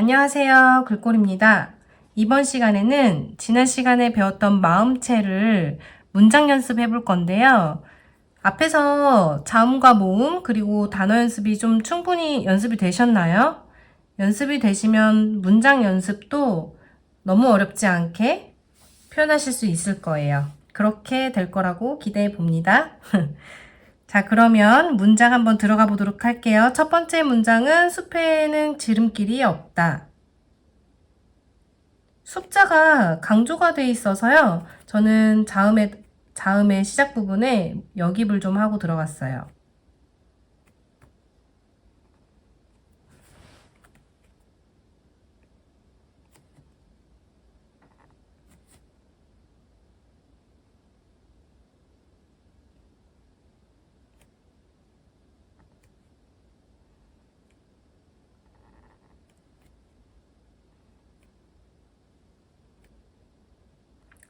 안녕하세요. 글꼴입니다. 이번 시간에는 지난 시간에 배웠던 마음체를 문장 연습해 볼 건데요. 앞에서 자음과 모음 그리고 단어 연습이 좀 충분히 연습이 되셨나요? 연습이 되시면 문장 연습도 너무 어렵지 않게 표현하실 수 있을 거예요. 그렇게 될 거라고 기대해 봅니다. 자, 그러면 문장 한번 들어가 보도록 할게요. 첫 번째 문장은 숲에는 지름길이 없다. 숫자가 강조가 돼 있어서요. 저는 자음의 시작 부분에 역입을 좀 하고 들어갔어요.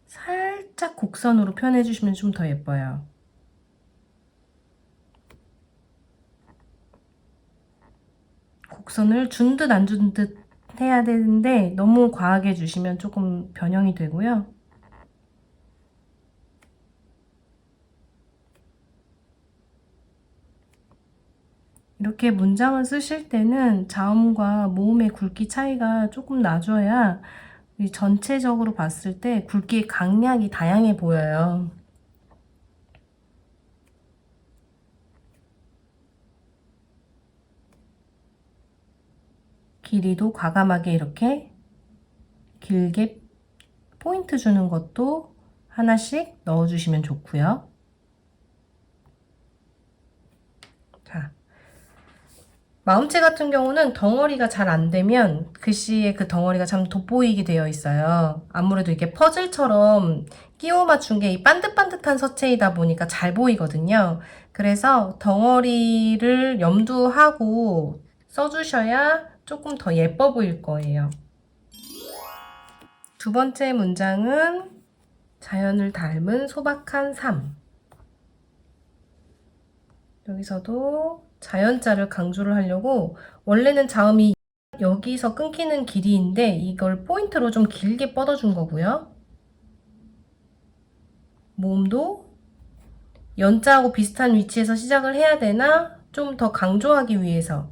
살짝 곡선으로 표현해 주시면 좀 더 예뻐요. 곡선을 준 듯 안 준 듯 해야 되는데 너무 과하게 주시면 조금 변형이 되고요. 이렇게 문장을 쓰실 때는 자음과 모음의 굵기 차이가 조금 나줘야 전체적으로 봤을 때 굵기의 강약이 다양해 보여요. 길이도 과감하게 이렇게 길게 포인트 주는 것도 하나씩 넣어주시면 좋고요. 자, 마음체 같은 경우는 덩어리가 잘 안 되면 글씨의 그 덩어리가 참 돋보이게 되어 있어요. 아무래도 이게 퍼즐처럼 끼워 맞춘 게 이 반듯반듯한 서체이다 보니까 잘 보이거든요. 그래서 덩어리를 염두하고 써주셔야 조금 더 예뻐 보일 거예요. 두 번째 문장은 자연을 닮은 소박한 삶. 여기서도 자연자를 강조를 하려고 원래는 자음이 여기서 끊기는 길이인데 이걸 포인트로 좀 길게 뻗어준 거고요. 모음도 연자하고 비슷한 위치에서 시작을 해야 되나 좀 더 강조하기 위해서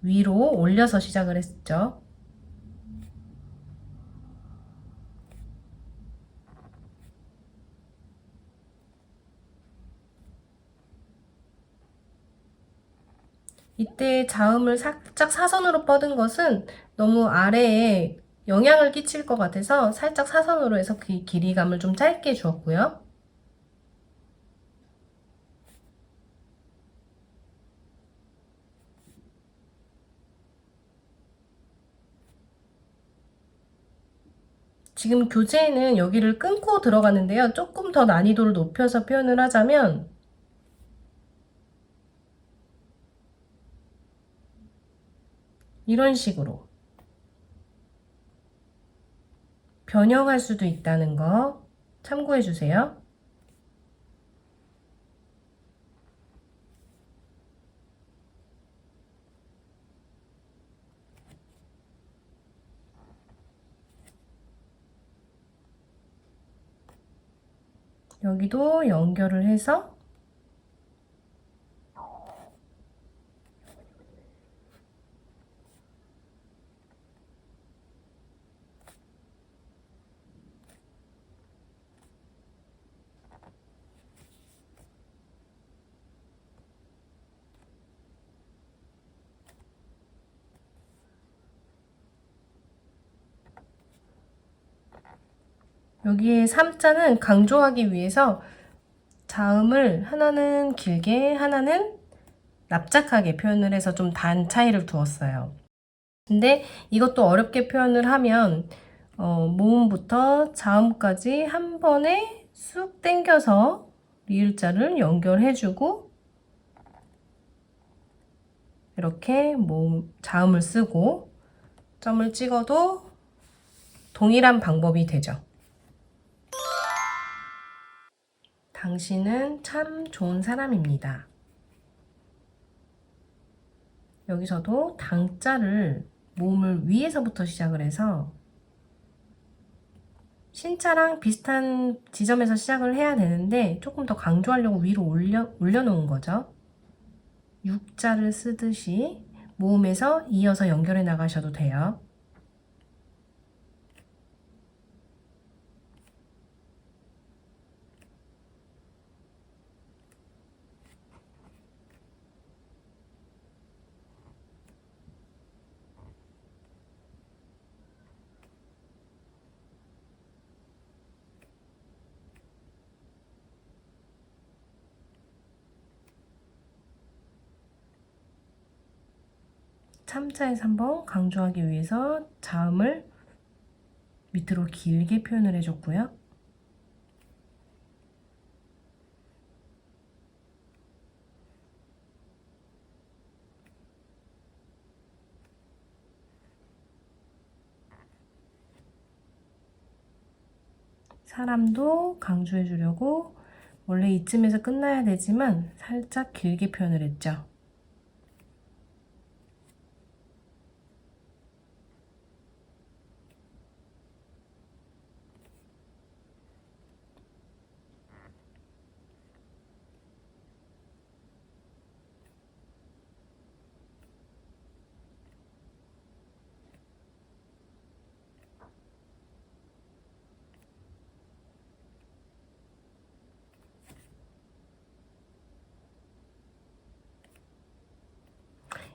위로 올려서 시작을 했죠. 이때 자음을 살짝 사선으로 뻗은 것은 너무 아래에 영향을 끼칠 것 같아서 살짝 사선으로 해서 그 길이감을 좀 짧게 주었고요. 지금 교재에는 여기를 끊고 들어가는데요. 조금 더 난이도를 높여서 표현을 하자면 이런 식으로 변형할 수도 있다는 거 참고해 주세요. 여기도 연결을 해서 여기에 3자는 강조하기 위해서 자음을 하나는 길게 하나는 납작하게 표현을 해서 좀 단 차이를 두었어요. 근데 이것도 어렵게 표현을 하면 모음부터 자음까지 한 번에 쑥 당겨서 리을자를 연결해주고 이렇게 모음 자음을 쓰고 점을 찍어도 동일한 방법이 되죠. 당신은 참 좋은 사람입니다. 여기서도 당자를 모음을 위에서부터 시작을 해서 신자랑 비슷한 지점에서 시작을 해야 되는데 조금 더 강조하려고 위로 올려놓은 거죠. U자를 쓰듯이 모음에서 이어서 연결해 나가셔도 돼요. 참자에서 한번 강조하기 위해서 자음을 밑으로 길게 표현을 해줬고요. 사람도 강조해 주려고 원래 이쯤에서 끝나야 되지만 살짝 길게 표현을 했죠.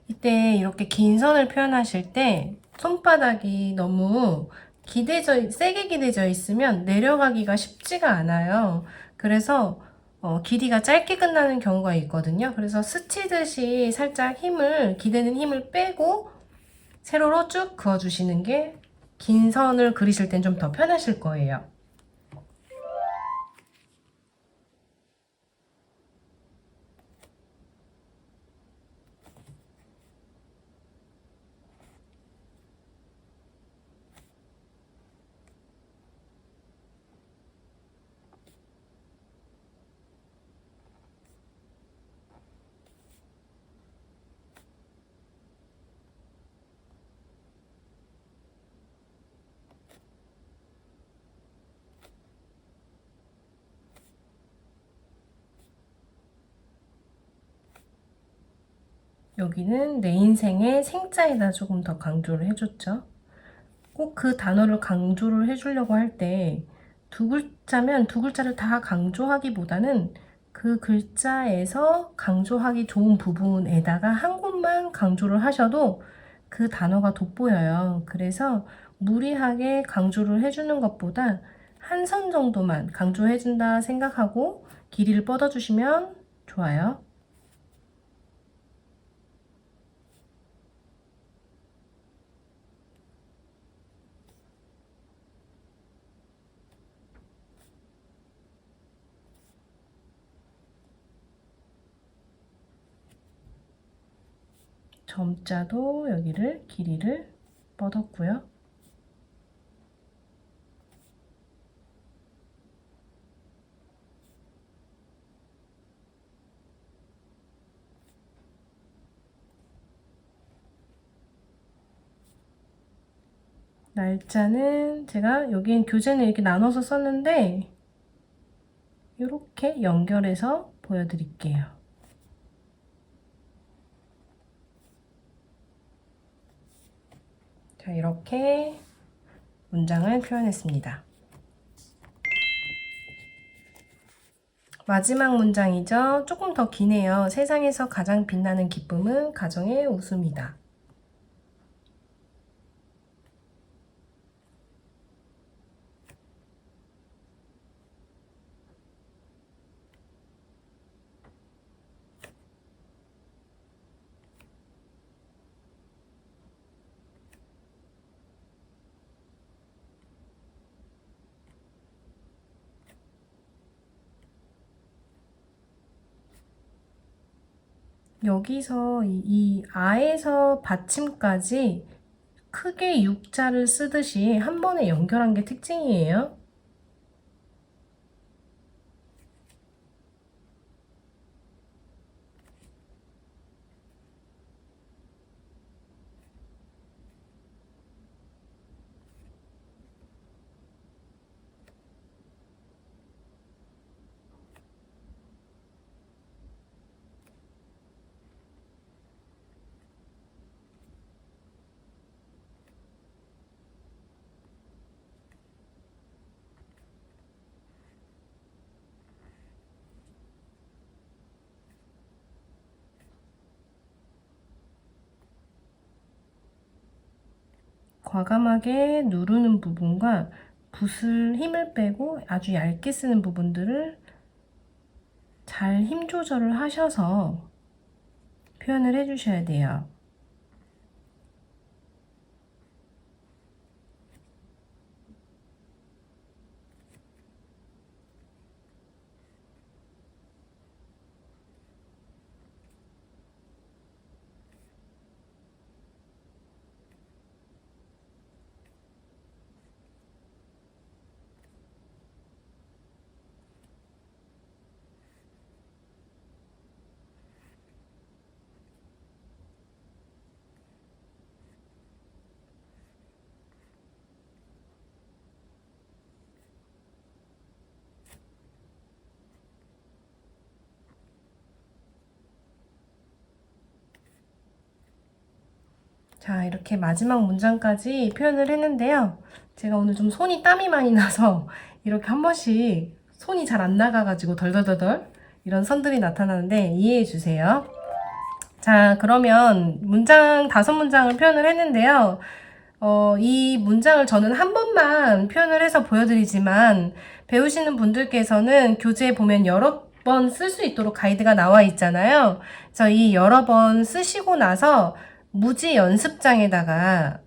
이때 이렇게 긴 선을 표현하실 때 손바닥이 너무 세게 기대져 있으면 내려가기가 쉽지가 않아요. 그래서 길이가 짧게 끝나는 경우가 있거든요. 그래서 스치듯이 살짝 기대는 힘을 빼고 세로로 쭉 그어주시는 게 긴 선을 그리실 땐 좀 더 편하실 거예요. 여기는 내 인생의 생자에다 조금 더 강조를 해줬죠. 꼭 그 단어를 강조를 해주려고 할 때 두 글자면 두 글자를 다 강조하기보다는 그 글자에서 강조하기 좋은 부분에다가 한 곳만 강조를 하셔도 그 단어가 돋보여요. 그래서 무리하게 강조를 해주는 것보다 한 선 정도만 강조해준다 생각하고 길이를 뻗어주시면 좋아요. 점자도 여기를 길이를 뻗었고요. 날짜는 제가 여긴 교재는 이렇게 나눠서 썼는데 이렇게 연결해서 보여드릴게요. 자, 이렇게 문장을 표현했습니다. 마지막 문장이죠. 조금 더 기네요. 세상에서 가장 빛나는 기쁨은 가정의 웃음이다. 여기서 이 아에서 받침까지 크게 육자를 쓰듯이 한 번에 연결한 게 특징이에요. 과감하게 누르는 부분과 붓을 힘을 빼고 아주 얇게 쓰는 부분들을 잘 힘 조절을 하셔서 표현을 해주셔야 돼요. 자, 이렇게 마지막 문장까지 표현을 했는데요. 제가 오늘 좀 손이 땀이 많이 나서 이렇게 한 번씩 손이 잘 안 나가가지고 덜덜덜덜 이런 선들이 나타나는데 이해해 주세요. 자, 그러면 문장 5문장을 표현을 했는데요. 이 문장을 저는 한 번만 표현을 해서 보여드리지만 배우시는 분들께서는 교재에 보면 여러 번 쓸 수 있도록 가이드가 나와 있잖아요. 그래서 이 여러 번 쓰시고 나서 무지 연습장에다가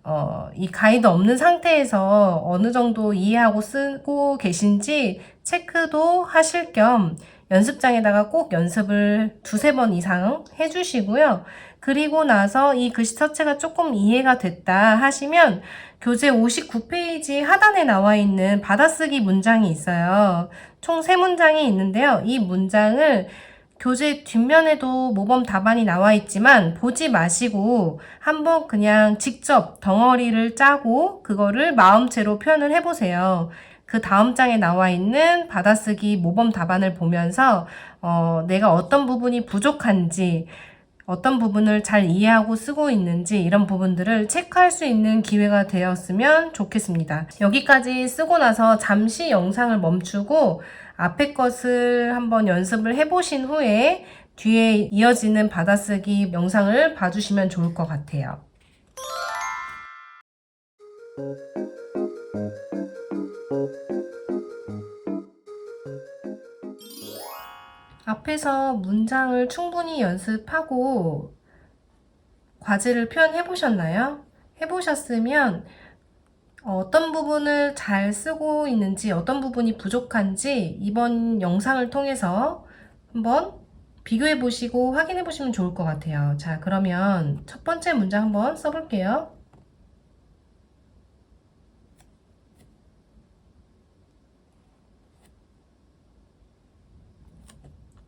이 가이드 없는 상태에서 어느 정도 이해하고 쓰고 계신지 체크도 하실 겸 연습장에다가 꼭 연습을 2-3번 이상 해주시고요. 그리고 나서 이 글씨 자체가 조금 이해가 됐다 하시면 교재 59페이지 하단에 나와 있는 받아쓰기 문장이 있어요. 총 3문장이 있는데요. 이 문장을 교재 뒷면에도 모범 답안이 나와 있지만 보지 마시고 한번 그냥 직접 덩어리를 짜고 그거를 마음체로 표현을 해보세요. 그 다음 장에 나와 있는 받아쓰기 모범 답안을 보면서 내가 어떤 부분이 부족한지 어떤 부분을 잘 이해하고 쓰고 있는지 이런 부분들을 체크할 수 있는 기회가 되었으면 좋겠습니다. 여기까지 쓰고 나서 잠시 영상을 멈추고 앞에 것을 한번 연습을 해보신 후에 뒤에 이어지는 받아쓰기 영상을 봐주시면 좋을 것 같아요. 앞에서 문장을 충분히 연습하고 과제를 표현해 보셨나요? 해보셨으면 어떤 부분을 잘 쓰고 있는지 어떤 부분이 부족한지 이번 영상을 통해서 한번 비교해 보시고 확인해 보시면 좋을 것 같아요. 자, 그러면 첫 번째 문장 한번 써볼게요.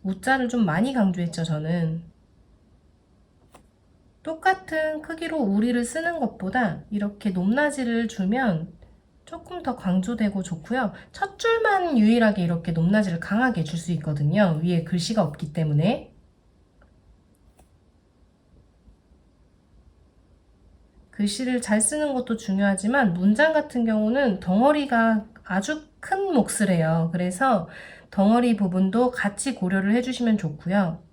우자를 좀 많이 강조했죠, 저는. 똑같은 크기로 우리를 쓰는 것보다 이렇게 높낮이를 주면 조금 더 강조되고 좋고요. 첫 줄만 유일하게 이렇게 높낮이를 강하게 줄 수 있거든요. 위에 글씨가 없기 때문에. 글씨를 잘 쓰는 것도 중요하지만 문장 같은 경우는 덩어리가 아주 큰 몫을 해요. 그래서 덩어리 부분도 같이 고려를 해주시면 좋고요.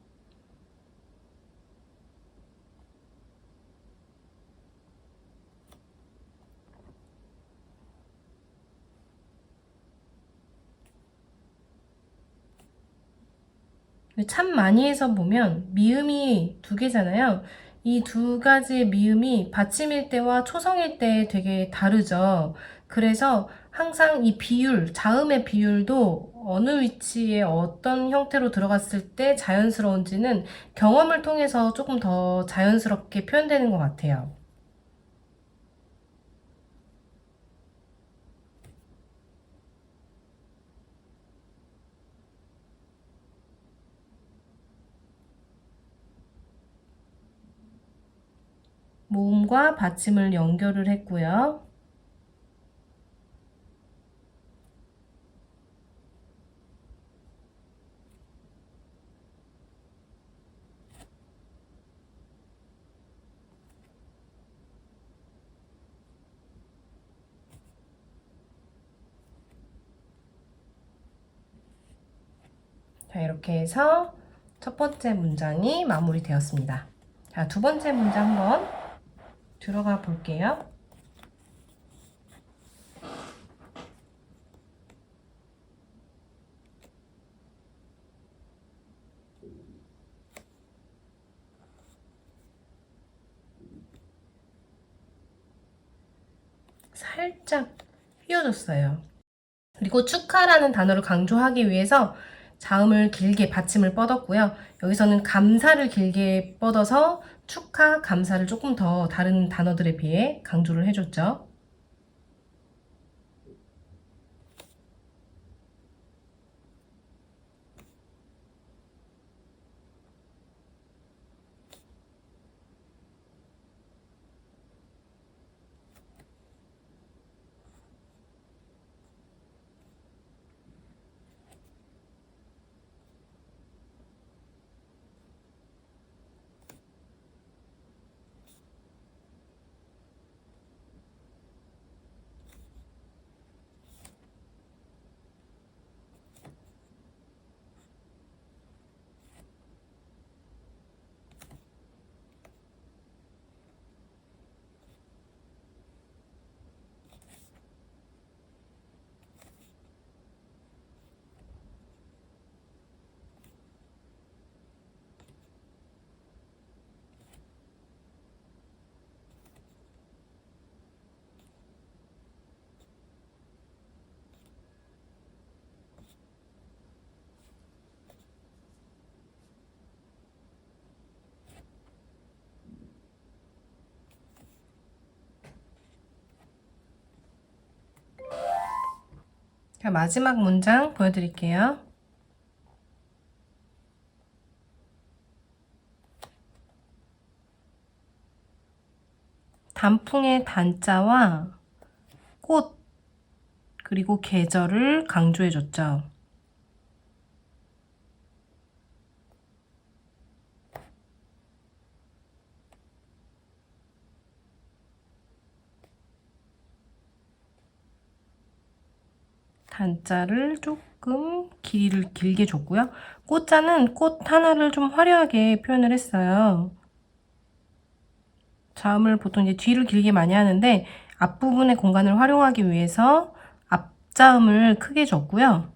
참 많이 해서 보면 미음이 2개잖아요. 이 2가지의 미음이 받침일 때와 초성일 때 되게 다르죠. 그래서 항상 이 비율, 자음의 비율도 어느 위치에 어떤 형태로 들어갔을 때 자연스러운지는 경험을 통해서 조금 더 자연스럽게 표현되는 것 같아요. 모음과 받침을 연결을 했고요. 자, 이렇게 해서 첫 번째 문장이 마무리되었습니다. 자, 두 번째 문장 한번 들어가 볼게요. 살짝 휘어졌어요. 그리고 축하라는 단어를 강조하기 위해서 자음을 길게 받침을 뻗었고요. 여기서는 감사를 길게 뻗어서 축하, 감사를 조금 더 다른 단어들에 비해 강조를 해줬죠. 자, 마지막 문장 보여드릴게요. 단풍의 단자와 꽃, 그리고 계절을 강조해줬죠. 단자를 조금 길이를 길게 줬고요. 꽃자는 꽃 하나를 좀 화려하게 표현을 했어요. 자음을 보통 이제 뒤를 길게 많이 하는데 앞부분의 공간을 활용하기 위해서 앞자음을 크게 줬고요.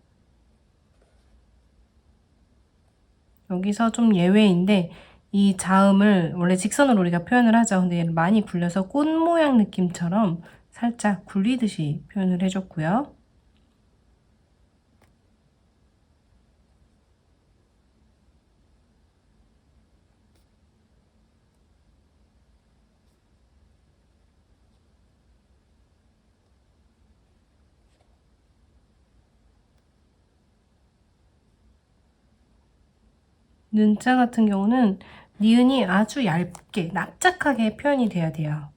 여기서 좀 예외인데 이 자음을 원래 직선으로 우리가 표현을 하죠. 근데 얘를 많이 굴려서 꽃 모양 느낌처럼 살짝 굴리듯이 표현을 해줬고요. 는자 같은 경우는 니은이 아주 얇게 납작하게 표현이 돼야 돼요.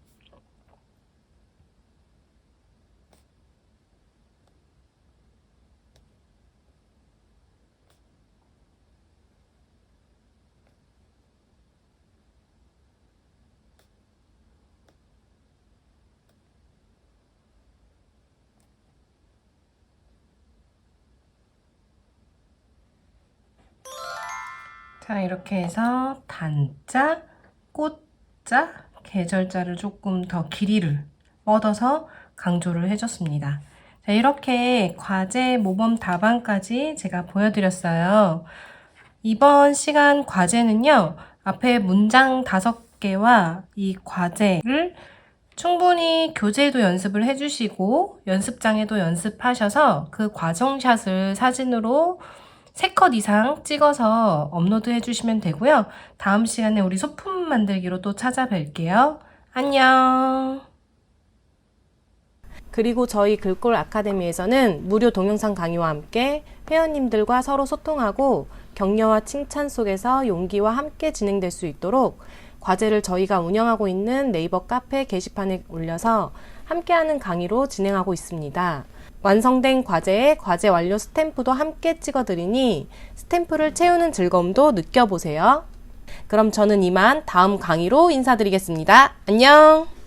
자, 이렇게 해서 단자, 꽃자, 계절자를 조금 더 길이를 뻗어서 강조를 해줬습니다. 자, 이렇게 과제 모범 답안까지 제가 보여드렸어요. 이번 시간 과제는요, 앞에 문장 5개와 이 과제를 충분히 교재에도 연습을 해주시고 연습장에도 연습하셔서 그 과정샷을 사진으로 3컷 이상 찍어서 업로드 해주시면 되고요. 다음 시간에 우리 소품 만들기로 또 찾아뵐게요. 안녕. 그리고 저희 글꼴 아카데미에서는 무료 동영상 강의와 함께 회원님들과 서로 소통하고 격려와 칭찬 속에서 용기와 함께 진행될 수 있도록 과제를 저희가 운영하고 있는 네이버 카페 게시판에 올려서 함께하는 강의로 진행하고 있습니다. 완성된 과제에 과제 완료 스탬프도 함께 찍어드리니 스탬프를 채우는 즐거움도 느껴보세요. 그럼 저는 이만 다음 강의로 인사드리겠습니다. 안녕!